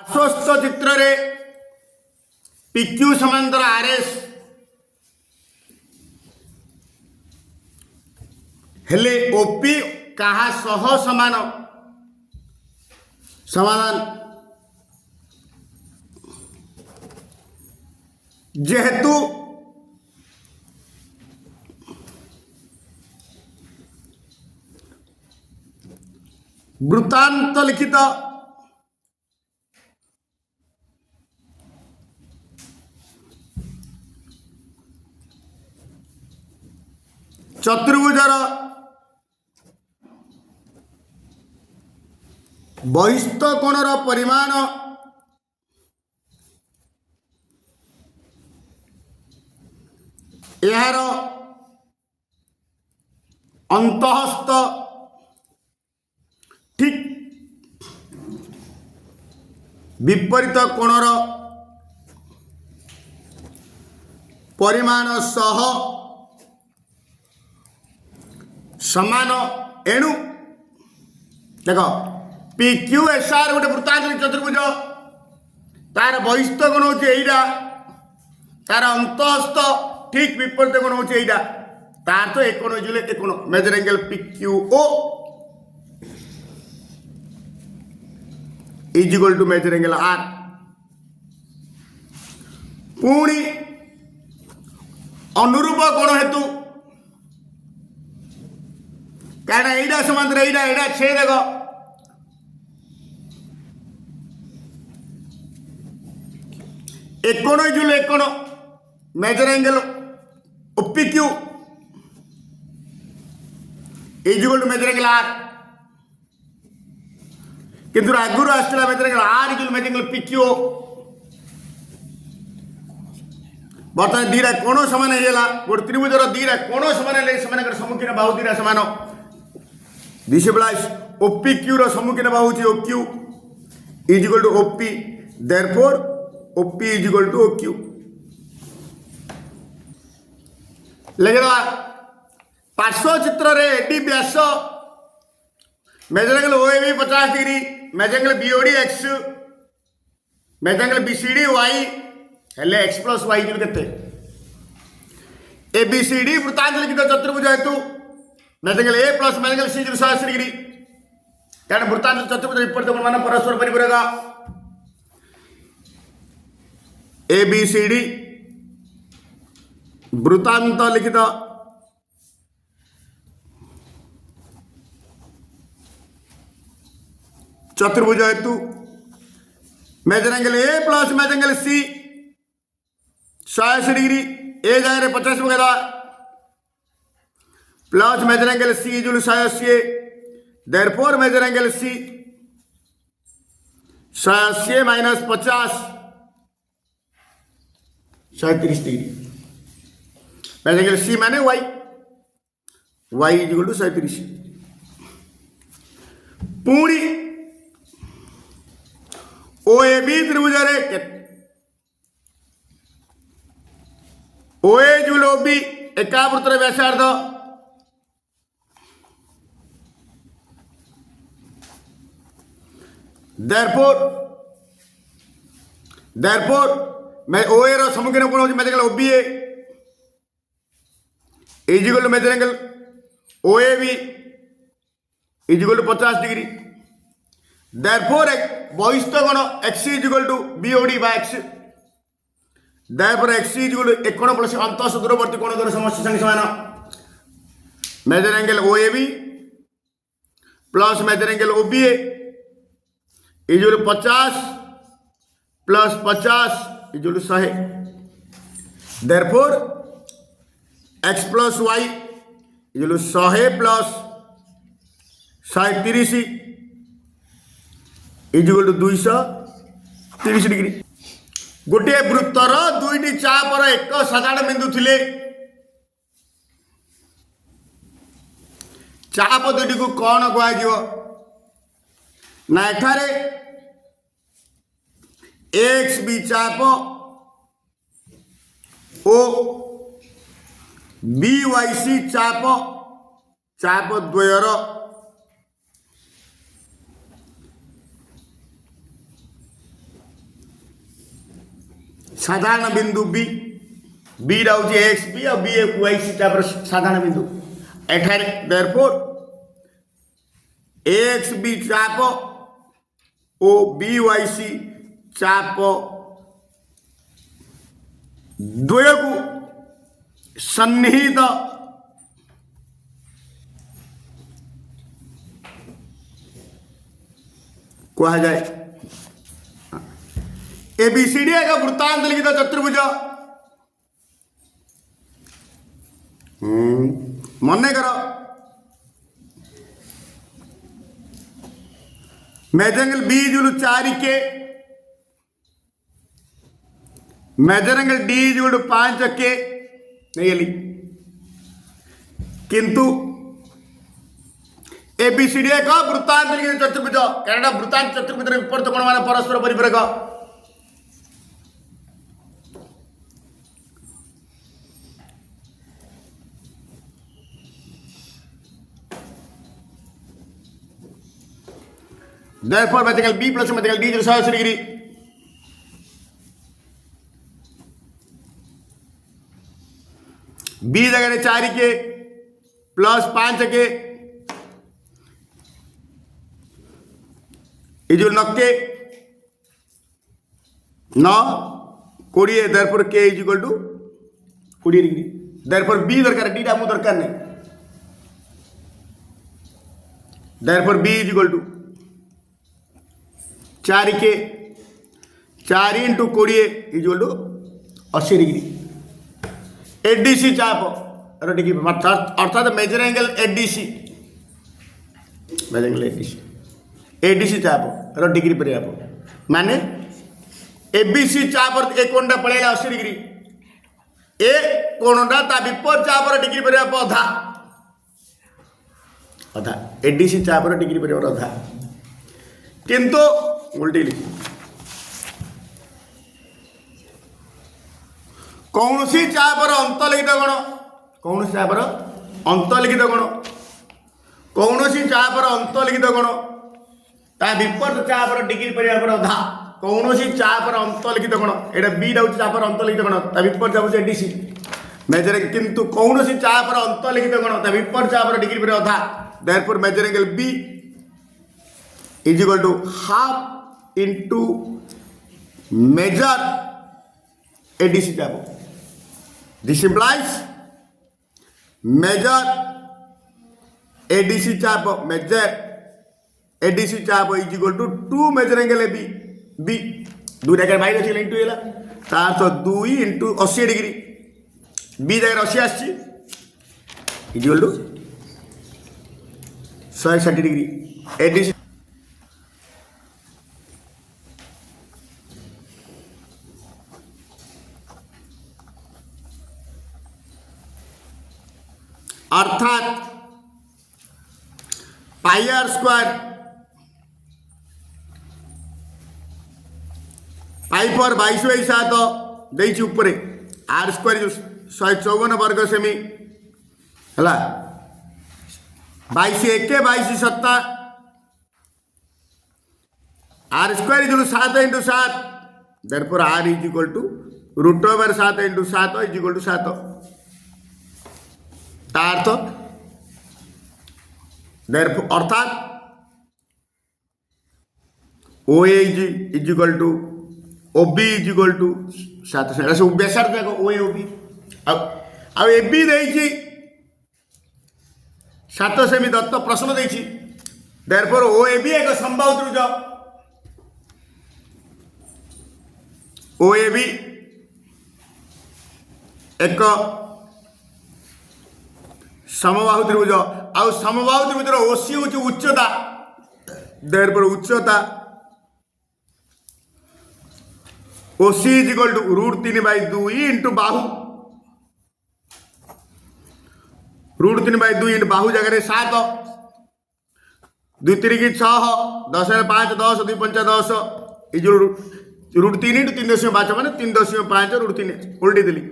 आश्वस्त चित्र रे PQ समांतर RS हेले OP कहा सह समान समाधान जेहेतु वृत्तांत लिखित चतुर्भुजर बहिस्थ कोणर परिमाण यार अंतःस्थ ठीक विपरीत कोणर परिमाण सह समान एणु देख PQSR गोटे वृत्तांचल चतुर्भुज तार बहिस्थ कोण होची एइटा तार अंतःस्थ ठीक विपरीत कोण होची एइटा तार तो एकोण जुले एकोण major angle PQO is equal to major angle R पुणी अनुरूप कोण हेतु कारण एइटा समांतर एइटा छेद देख एकोण जुले एकोण major angle OPQ is equal to major angle R किंतु आगुरी आसला major angle R is major angle PQ बर्तमान दीटा कोण समान होगा गोटे त्रिभुजर दीटा कोण समान है सम्मुखीन बाहु दीटा समान दिस इम्प्लाइज OPQ रो सम्मुखीन बाहु होची OQ is equal to OP therefore OP is equal to OQ लिखिदा पार्श्व चित्र रे AD व्यास मेजर एंगल OAB 50 डिग्री measure angle BOD X measure angle BCD Y हेले X प्लस Y इक्वल केते ABCD वृत्तांत लिखित चतुर्भुज हेतु measure angle A plus measure angle C equal 180 डिग्री कारण वृत्तांत चतुर्भुज विपरीत कोण मान परस्पर परिपूरक ABCD वृत्तांत लिखित चतुर्भुज हेतु measure angle A plus measure angle C 180 डिग्री ए जगह 50 वगैरह plus measure angle C is 180 therefore major angle C 180 minus 50 130 डिग्री मेजर एंगल C माने y इज इक्वल टू 130 पूरी OAB त्रिभुज रे OA जुल OB एका वृत्तर व्यासार्ध देयरफॉर मैं OA रो सम्मुखीन कोण होची measure angle OBA is equal to major angle OAB is equal to 50 डिग्री देयरफॉर बहिस्थ कोण X is equal to BOD by X therefore X is equal to एकोण प्लस अंतःस्थ दूरवर्ती कोण द्वारा समष्टि संग समान measure angle OAB plus measure angle OBA is equal to 50 plus 50 is equal to 100 therefore X plus Y is equal to 100 plus 130 is equal to 230 degree गोटे वृत्तर दुईटी chopper एक साधारण बिंदु थिले चाप दुईटी को कौन कह ना एठारे एक्स बी चाप ओ बी वाई सी चाप चाप द्वयर साधारण बिंदु बी बी रोचे एक्स बी और बी वाई सी चापर साधारण बिंदु एठारे देयरफॉर एक्स बी चाप ओ बी वाई सी चाप द्वय को सन्निहित कहा जाए। एबीसीडी एक वृत्तांत लिखित चतुर्भुज मन कर major angle B equal 4K major angle D equal 5K नहीं ली किंतु एबीसीडी एक वृत्तांत लिखित चतुर्भुज कारण वृत्तांत चतुर्भुज विपरीत कोण मान परस्पर परिपूरक। Therefore, mathematical B plus mathematical D is 180 degree. B जगह 4K plus 5K is 9K 9 20 therefore K is equal to 20 degree. therefore B दरकार D टा मु दरकार नहीं therefore B is equal to 4K 4 into 20 equal to 80 degree. ADC चाप degree अर्थात major angle ADC major angle ADC चाप degree पर माने एबीसी चाप ए कोणटा पळेला 80 डिग्री ए कोणटा ता विपर चाप डिग्री पर अधा अधा एडीसी चाप डिग्री पर अधा किंतु उल्टी लिखी कौन सी चापर अंतलिखित गुण कौन सी चापर अंतलिखित गुण कौन सी चापर अंतलिखित गुण ता विपरीत चापर डिग्री पर अधा कौन सी चापर अंतलिखित गुण एटा बी रहउछि चापर अंतलिखित गुण ता विपरीत जाउछि एडीसी मेजर किंतु कौन सी चापर अंतलिखित गुण ता विपरीत चापर डिग्री पर अधा therefore major angle B is equal to half into measure ADC चाप। This implies measure ADC चाप measure ADC चाप is equal to 2 measure angle AB B 2 जगह बाहर अच्छी इंटू है तार तो 2 इंटू 80 डिग्री B जगह 80 आसी is equal to 160 degree ADC अर्थात पाई आर स्क्वायर पाई पर 22/7 देइछि ऊपर आर स्क्वायर 154 वर्ग सेमी हला 22 1 22 7 R square is 7 × 7 therefore R is equal to √7 × 7 is equal to 7 अर्थ अर्थात O is equal to O B is equal to 7 सब बेसार देख ओ ए ओ बी आ ए बी देइछि 7 सेमी दत्त प्रश्न देइछि देयरफॉर ओ ए बी एक संभाव्य त्रिभुज ओ ए बी एक समबाहु त्रिभुज आउ समबाहु त्रिभुजर ओसी होची उच्चता देयरफॉर उच्चता OC is equal to √3/2 into बाहु √3/2 इंटू बाहु जगह 7 2 3 की 6 10 5 10 2 5 10 इज √3 इंटू 3.5 माने 3.5 √3 उल्टी दिली